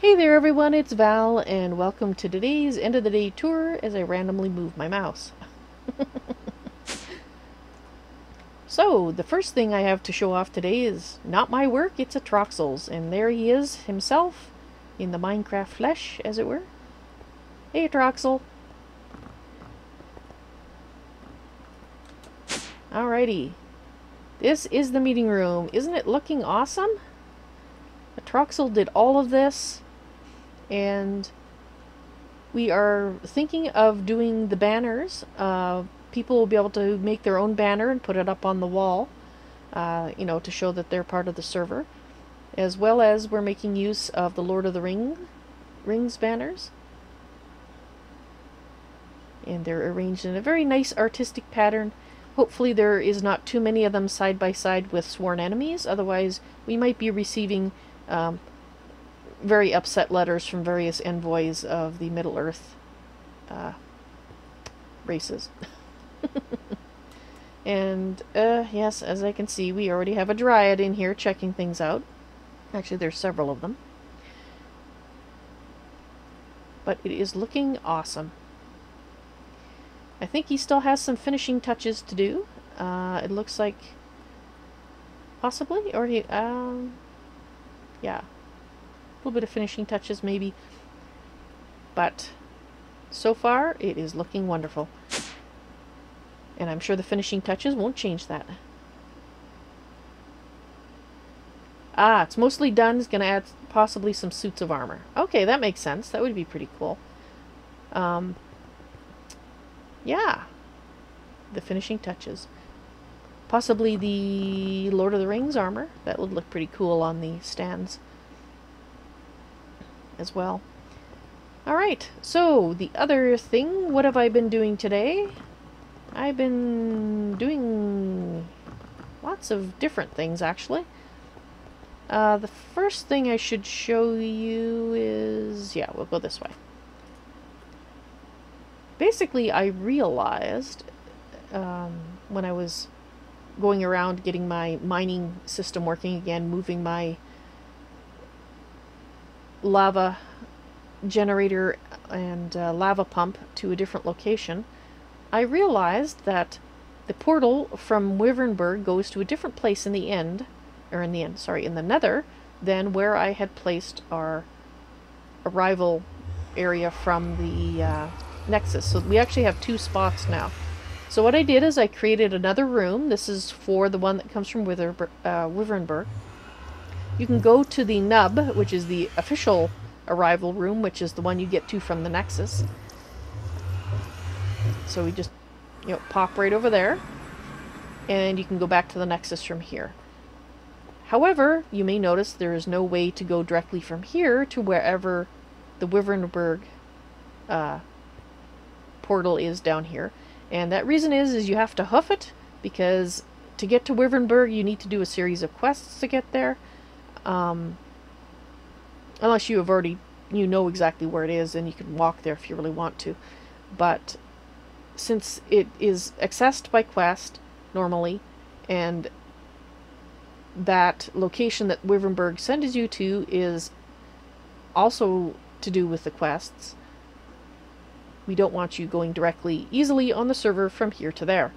Hey there everyone, it's Val, and welcome to today's end of the day tour as I randomly move my mouse. So, the first thing I have to show off today is not my work, it's a Troxel's, and there he is himself, in the Minecraft flesh, as it were. Hey Troxel! Alrighty. This is the meeting room. Isn't it looking awesome? The Troxel did all of this. And we are thinking of doing the banners. People will be able to make their own banner and put it up on the wall, to show that they're part of the server. As well as we're making use of the Lord of the Rings banners. And they're arranged in a very nice artistic pattern. Hopefully there is not too many of them side by side with sworn enemies, otherwise we might be receiving very upset letters from various envoys of the Middle-earth races. And, yes, as I can see, we already have a Dryad in here checking things out. Actually, there's several of them. But it is looking awesome. I think he still has some finishing touches to do. It looks like... possibly? Or he... yeah. A little bit of finishing touches maybe, but so far it is looking wonderful, and I'm sure the finishing touches won't change that. It's mostly done. It's gonna add possibly some suits of armor. Okay, that makes sense. That would be pretty cool. Yeah, the finishing touches, possibly the Lord of the Rings armor. That would look pretty cool on the stands as well. Alright, so the other thing, what have I been doing today? I've been doing lots of different things, actually. The first thing I should show you is... yeah, we'll go this way. Basically, I realized when I was going around getting my mining system working again, moving my lava generator and lava pump to a different location, I realized that the portal from Wyvernburg goes to a different place in the end, or in the nether, than where I had placed our arrival area from the Nexus. So we actually have two spots now. So what I did is I created another room. This is for the one that comes from Wyvernburg. You can go to the nub, which is the official arrival room, which is the one you get to from the Nexus. So we just, pop right over there, and you can go back to the Nexus from here. However, you may notice there is no way to go directly from here to wherever the Wyvernburg portal is down here. And that reason is you have to hoof it, because to get to Wyvernburg you need to do a series of quests to get there. Unless you have already, know exactly where it is, and you can walk there if you really want to. But since it is accessed by quest normally, and that location that Wyvernburg sends you to is also to do with the quests, we don't want you going directly easily on the server from here to there.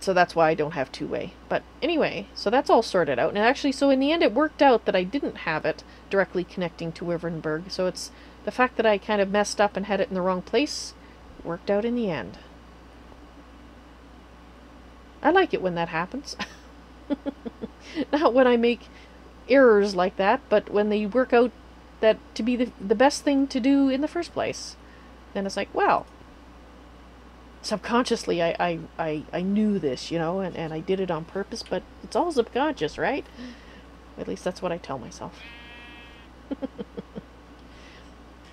So that's why I don't have two-way. But anyway, so that's all sorted out. And actually, so in the end it worked out that I didn't have it directly connecting to Wyvernburg. So it's the fact that I kind of messed up and had it in the wrong place worked out in the end. I like it when that happens. Not when I make errors like that, but when they work out that to be the best thing to do in the first place. Then it's like, well, subconsciously I knew this, and I did it on purpose, but it's all subconscious, right? At least that's what I tell myself.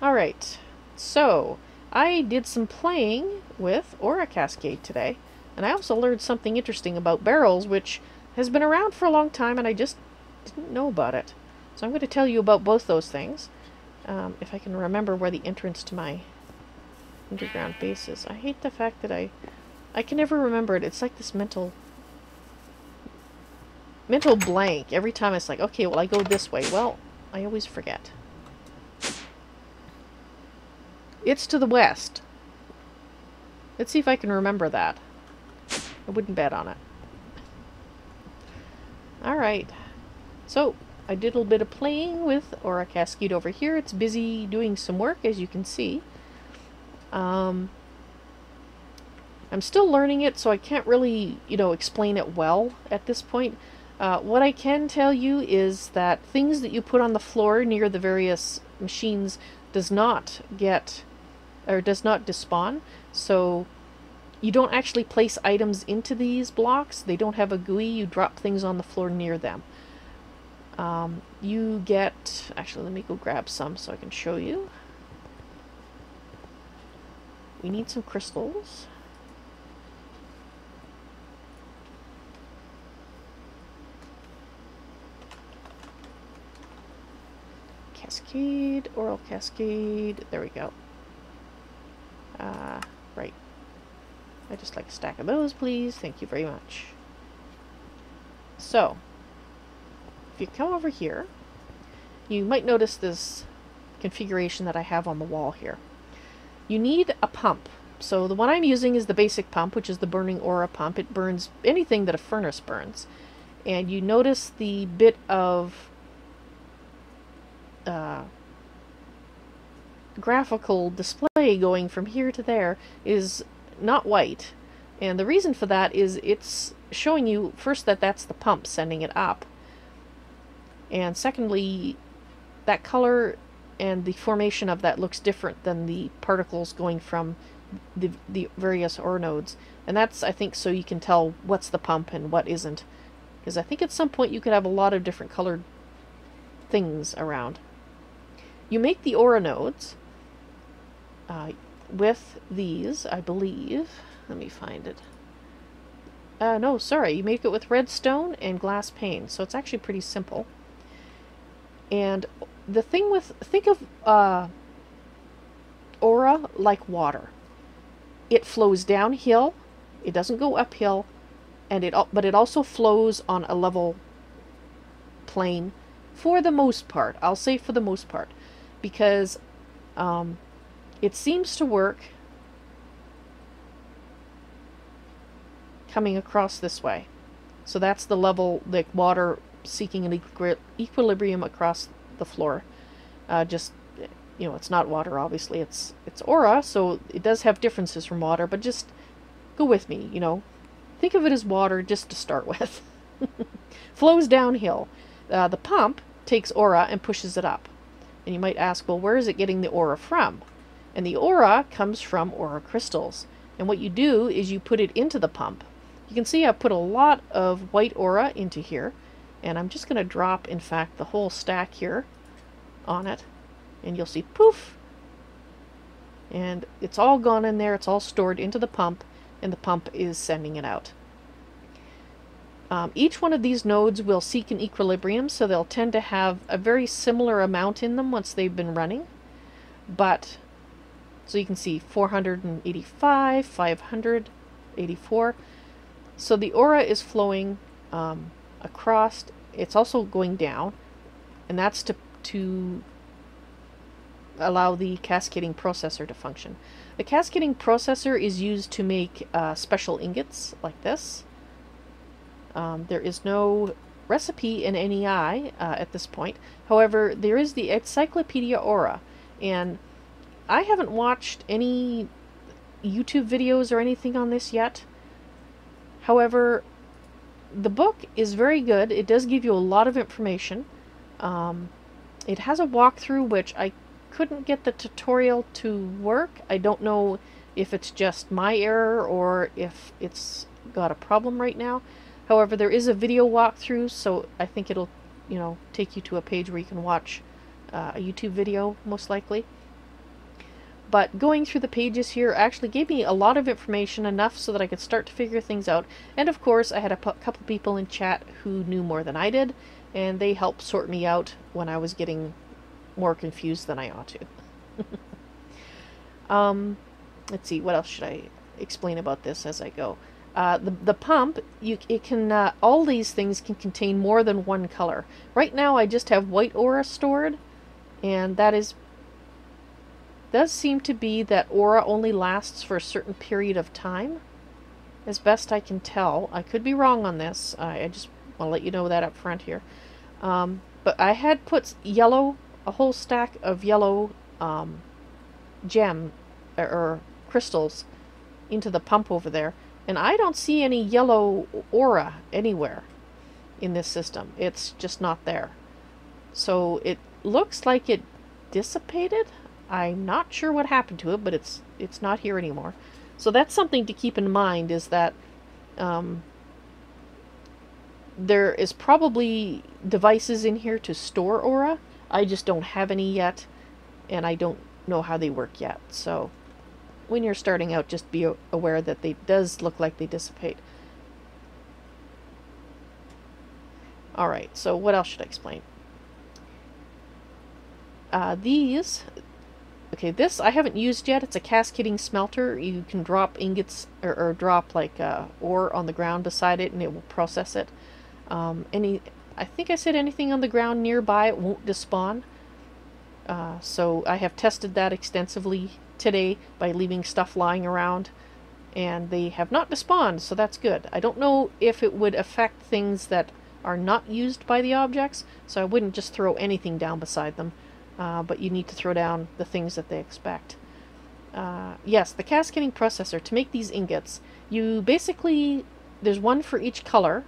Alright, so I did some playing with Aura Cascade today, and I also learned something interesting about barrels, which has been around for a long time and I just didn't know about it. So I'm going to tell you about both those things, if I can remember where the entrance to my underground base is. I hate the fact that I can never remember it. It's like this mental mental blank. Every time it's like, okay, well, I go this way. Well, I always forget. It's to the west. Let's see if I can remember that. I wouldn't bet on it. Alright. So, I did a little bit of playing with Aura Cascade over here. It's busy doing some work, as you can see. I'm still learning it, so I can't really, explain it well at this point. What I can tell you is that things that you put on the floor near the various machines does not despawn. So you don't actually place items into these blocks. They don't have a GUI. You drop things on the floor near them. You get... Actually, let me go grab some so I can show you. We need some crystals. Cascade, Aura Cascade. There we go. Right. I'd just like a stack of those, please. Thank you very much. So, if you come over here, you might notice this configuration that I have on the wall here. You need a pump. So the one I'm using is the basic pump, which is the burning aura pump. It burns anything that a furnace burns. And you notice the bit of graphical display going from here to there is not white. And the reason for that is it's showing you first that that's the pump sending it up. And secondly, that color and the formation of that looks different than the particles going from the various ore nodes. And that's, I think, so you can tell what's the pump and what isn't. Because I think at some point you could have a lot of different colored things around. You make the aura nodes with these, I believe. Let me find it. No, sorry. You make it with redstone and glass pane. So it's actually pretty simple. And the thing with... Think of aura like water. It flows downhill. It doesn't go uphill. But it also flows on a level plane for the most part. I'll say for the most part. Because it seems to work coming across this way. So that's the level, like water seeking an equilibrium across the floor. It's not water, obviously. It's aura, so it does have differences from water, but just go with me, Think of it as water just to start with. Flows downhill. The pump takes aura and pushes it up. And you might ask, well, where is it getting the aura from? And the aura comes from aura crystals. And what you do is you put it into the pump. You can see I put a lot of white aura into here. And I'm just going to drop, in fact, the whole stack here on it. And you'll see, poof! And it's all gone in there. It's all stored into the pump. And the pump is sending it out. Each one of these nodes will seek an equilibrium, so they'll tend to have a very similar amount in them once they've been running. But, so you can see 485, 584. So the aura is flowing across. It's also going down, and that's to allow the cascading processor to function. The cascading processor is used to make special ingots like this. There is no recipe in NEI at this point. However, there is the Encyclopedia Aura, and I haven't watched any YouTube videos or anything on this yet. However, the book is very good. It does give you a lot of information. It has a walkthrough, which I couldn't get the tutorial to work. I don't know if it's just my error or if it's got a problem right now. However, there is a video walkthrough, so I think it'll, take you to a page where you can watch a YouTube video, most likely. But going through the pages here actually gave me a lot of information, enough so that I could start to figure things out. And of course, I had a couple people in chat who knew more than I did, and they helped sort me out when I was getting more confused than I ought to. Let's see, what else should I explain about this as I go? The pump, it can all these things can contain more than one color. Right now I just have white aura stored, and does seem to be that aura only lasts for a certain period of time, as best I can tell. I could be wrong on this. I just want to let you know that up front here. But I had put a whole stack of yellow gem or crystals into the pump over there, and I don't see any yellow aura anywhere in this system. It's just not there. So it looks like it dissipated. I'm not sure what happened to it, but it's not here anymore. So that's something to keep in mind, is that there is probably devices in here to store aura. I just don't have any yet, and I don't know how they work yet. So when you're starting out, just be aware that they does look like they dissipate. Alright, so what else should I explain? This I haven't used yet. It's a cascading smelter. You can drop ingots or drop like ore on the ground beside it, and it will process it. I think I said anything on the ground nearby, it won't despawn. So I have tested that extensively today by leaving stuff lying around, and they have not despawned, so that's good. I don't know if it would affect things that are not used by the objects, so I wouldn't just throw anything down beside them, but you need to throw down the things that they expect. Yes, the cascading processor, to make these ingots, you basically, there's one for each color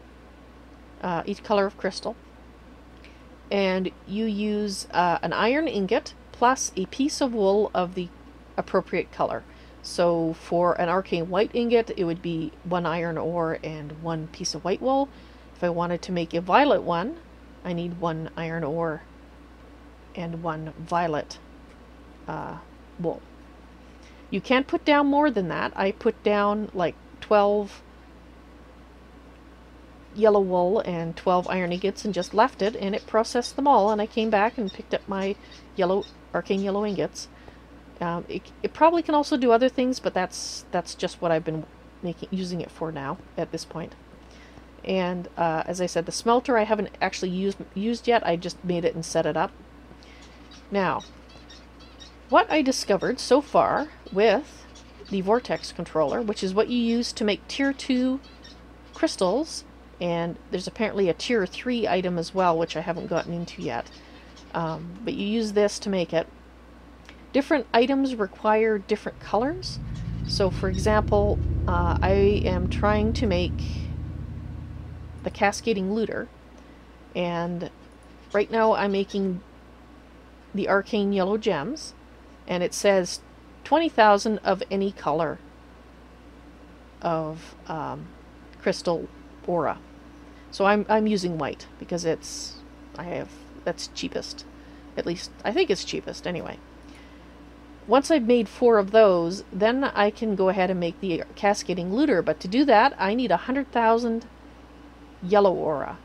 of crystal, and you use an iron ingot plus a piece of wool of the appropriate color. So for an arcane white ingot, it would be 1 iron ore and 1 piece of white wool. If I wanted to make a violet one, I need 1 iron ore and 1 violet wool. You can't put down more than that. I put down like 12 yellow wool and 12 iron ingots and just left it, and it processed them all, and I came back and picked up my arcane yellow ingots. It probably can also do other things, but that's just what I've been using it for now at this point. And as I said, the smelter I haven't actually used yet. I just made it and set it up. Now, what I discovered so far with the vortex controller, which is what you use to make tier 2 crystals, and there's apparently a tier 3 item as well, which I haven't gotten into yet, but you use this to make it. Different items require different colors. So for example, I am trying to make the cascading looter, and right now I'm making the arcane yellow gems, and it says 20,000 of any color of crystal aura. So I'm using white because that's cheapest. At least I think it's cheapest anyway. Once I've made 4 of those, then I can go ahead and make the cascading looter, but to do that I need 100,000 yellow aura.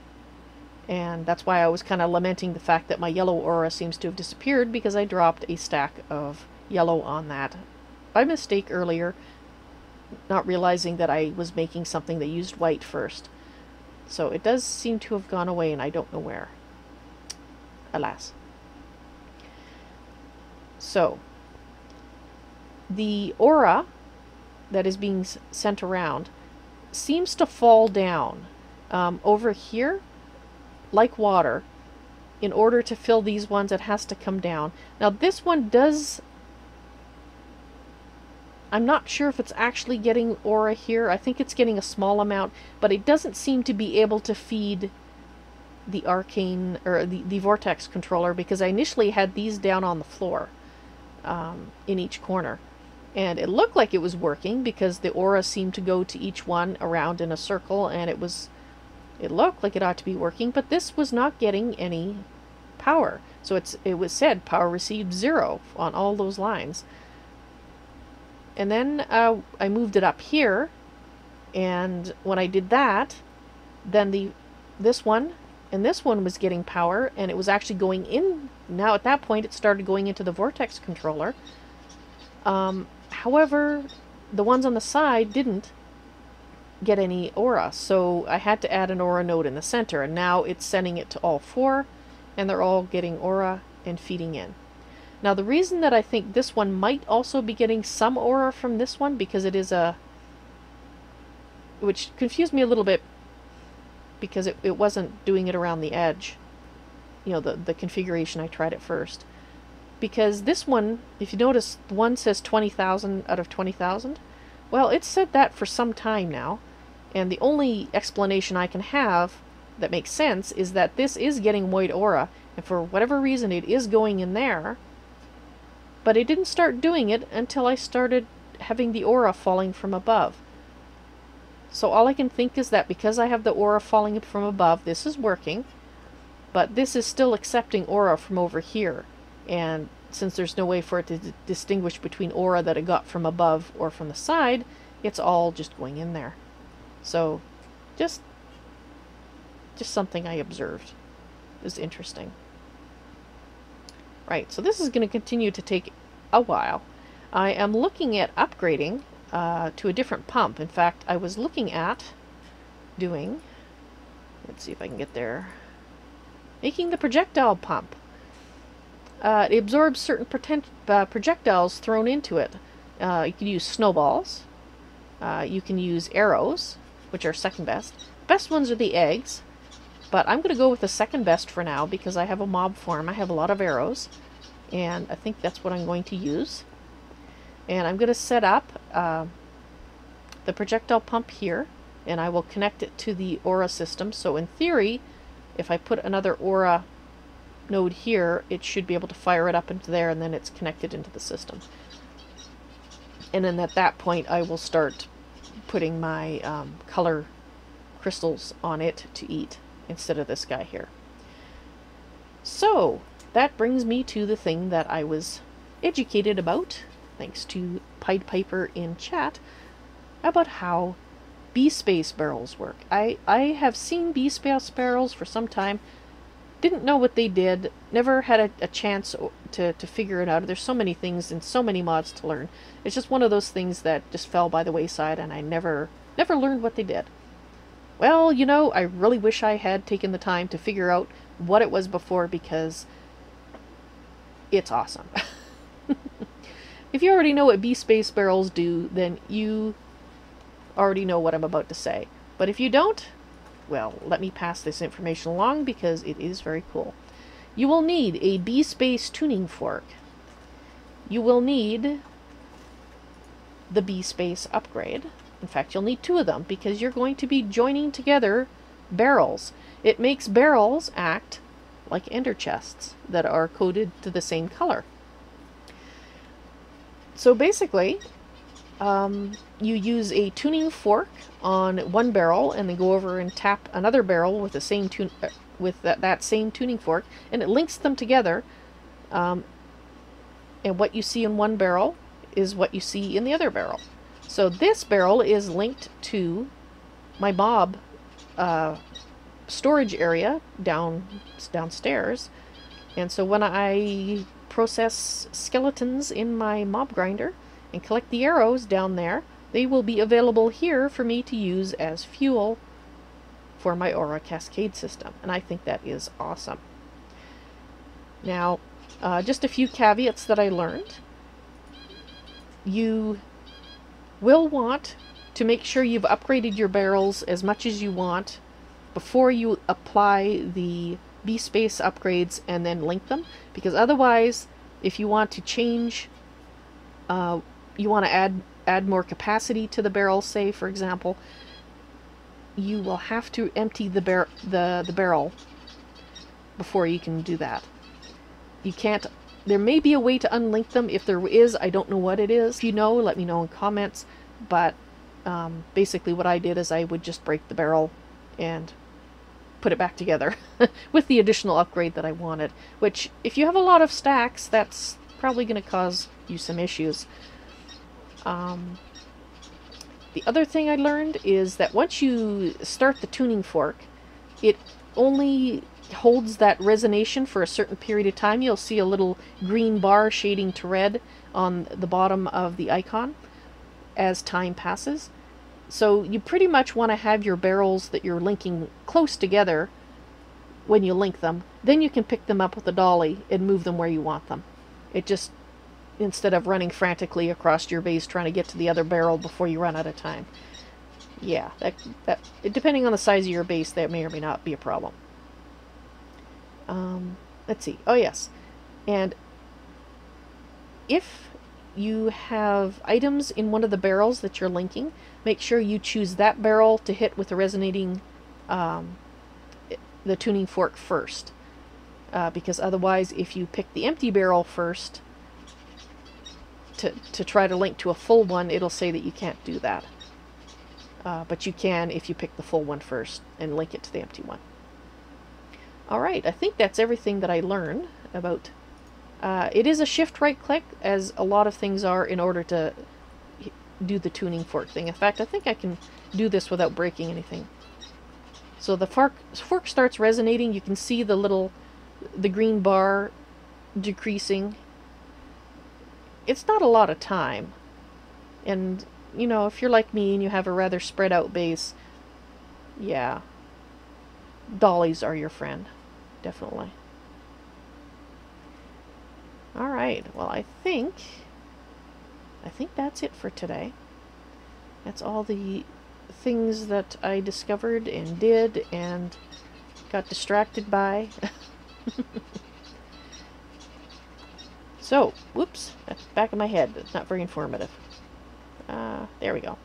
And that's why I was kind of lamenting the fact that my yellow aura seems to have disappeared, because I dropped a stack of yellow on that by mistake earlier, not realizing that I was making something that used white first. So it does seem to have gone away, and I don't know where. Alas. So, the aura that is being sent around seems to fall down over here like water. In order to fill these ones, it has to come down. Now this one does, I'm not sure if it's actually getting aura here. I think it's getting a small amount, but it doesn't seem to be able to feed the arcane or the vortex controller, because I initially had these down on the floor in each corner, and it looked like it was working because the aura seemed to go to each one around in a circle, and it looked like it ought to be working, but this was not getting any power. So it was said power received 0 on all those lines. And then I moved it up here, and when I did that, then this one and this one was getting power, and it was actually going in. Now at that point it started going into the vortex controller. However, the ones on the side didn't. get any aura, so I had to add an aura node in the center, and now it's sending it to all 4, and they're all getting aura and feeding in. Now the reason that I think this one might also be getting some aura from this one, because it is a... which confused me a little bit, because it wasn't doing it around the edge. You know, the configuration I tried at first. Because this one, if you notice, one says 20,000 out of 20,000. Well, it's said that for some time now, and the only explanation I can have that makes sense is that this is getting white aura, and for whatever reason it is going in there, but it didn't start doing it until I started having the aura falling from above. So all I can think is that because I have the aura falling from above, this is working, but this is still accepting aura from over here. And since there's no way for it to distinguish between aura that it got from above or from the side, it's all just going in there. So just something I observed. It was interesting. Right, so this is going to continue to take a while. I am looking at upgrading to a different pump. In fact, I was looking at doing, let's see if I can get there, making the projectile pump. It absorbs certain projectiles thrown into it. You can use snowballs. You can use arrows, which are second best. Best ones are the eggs, but I'm going to go with the second best for now because I have a mob farm. I have a lot of arrows, and I think that's what I'm going to use. And I'm going to set up the projectile pump here, and I will connect it to the aura system. So in theory, if I put another aura node here, it should be able to fire it up into there, and then it's connected into the system. And then at that point I will start putting my color crystals on it to eat instead of this guy here. So that brings me to the thing that I was educated about, thanks to Pied Piper in chat, about how bspace barrels work. I have seen bspace barrels for some time. Didn't know what they did, never had a chance to figure it out. There's so many things and so many mods to learn. It's just one of those things that just fell by the wayside, and I never learned what they did. Well, you know, I really wish I had taken the time to figure out what it was before, because it's awesome. If you already know what bspace barrels do, then you already know what I'm about to say. But if you don't, well, let me pass this information along because it is very cool. You will need a bspace tuning fork. You will need the bspace upgrade. In fact, you'll need 2 of them because you're going to be joining together barrels. It makes barrels act like ender chests that are coded to the same color. So basically, you use a tuning fork on one barrel, and then go over and tap another barrel with the same that same tuning fork, and it links them together. And what you see in one barrel is what you see in the other barrel. So this barrel is linked to my mob storage area downstairs, and so when I process skeletons in my mob grinder and collect the arrows down there, they will be available here for me to use as fuel for my Aura Cascade system, and I think that is awesome. Now, just a few caveats that I learned. You will want to make sure you've upgraded your barrels as much as you want before you apply the bspace upgrades and then link them, because otherwise, if you want to change, you want to add more capacity to the barrel, say for example, you will have to empty the barrel before you can do that. You can't. There may be a way to unlink them. If there is, I don't know what it is. If you know, let me know in comments. But basically what I did is I would just break the barrel and put it back together with the additional upgrade that I wanted, which if you have a lot of stacks, that's probably going to cause you some issues. The other thing I learned is that once you start the tuning fork, it only holds that resonation for a certain period of time. You'll see a little green bar shading to red on the bottom of the icon as time passes. So you pretty much want to have your barrels that you're linking close together when you link them. Then you can pick them up with a dolly and move them where you want them. It just, instead of running frantically across your base trying to get to the other barrel before you run out of time. Yeah, depending on the size of your base, that may or may not be a problem. Let's see. Oh, yes. And if you have items in one of the barrels that you're linking, make sure you choose that barrel to hit with the resonating, the tuning fork first. Because otherwise, if you pick the empty barrel first to try to link to a full one, it'll say that you can't do that. But you can if you pick the full one first and link it to the empty one. Alright, I think that's everything that I learned about. It is a shift right click, as a lot of things are, in order to do the tuning fork thing. In fact, I think I can do this without breaking anything. So the fork starts resonating. You can see the green bar decreasing. It's not a lot of time. And, you know, if you're like me and you have a rather spread out base, yeah, dollies are your friend. Definitely. Alright, well, I think that's it for today. That's all the things that I discovered and did and got distracted by. So, whoops, that's the back of my head. It's not very informative. There we go.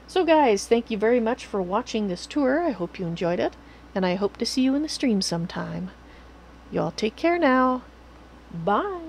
So guys, thank you very much for watching this tour. I hope you enjoyed it, and I hope to see you in the stream sometime. Y'all take care now. Bye.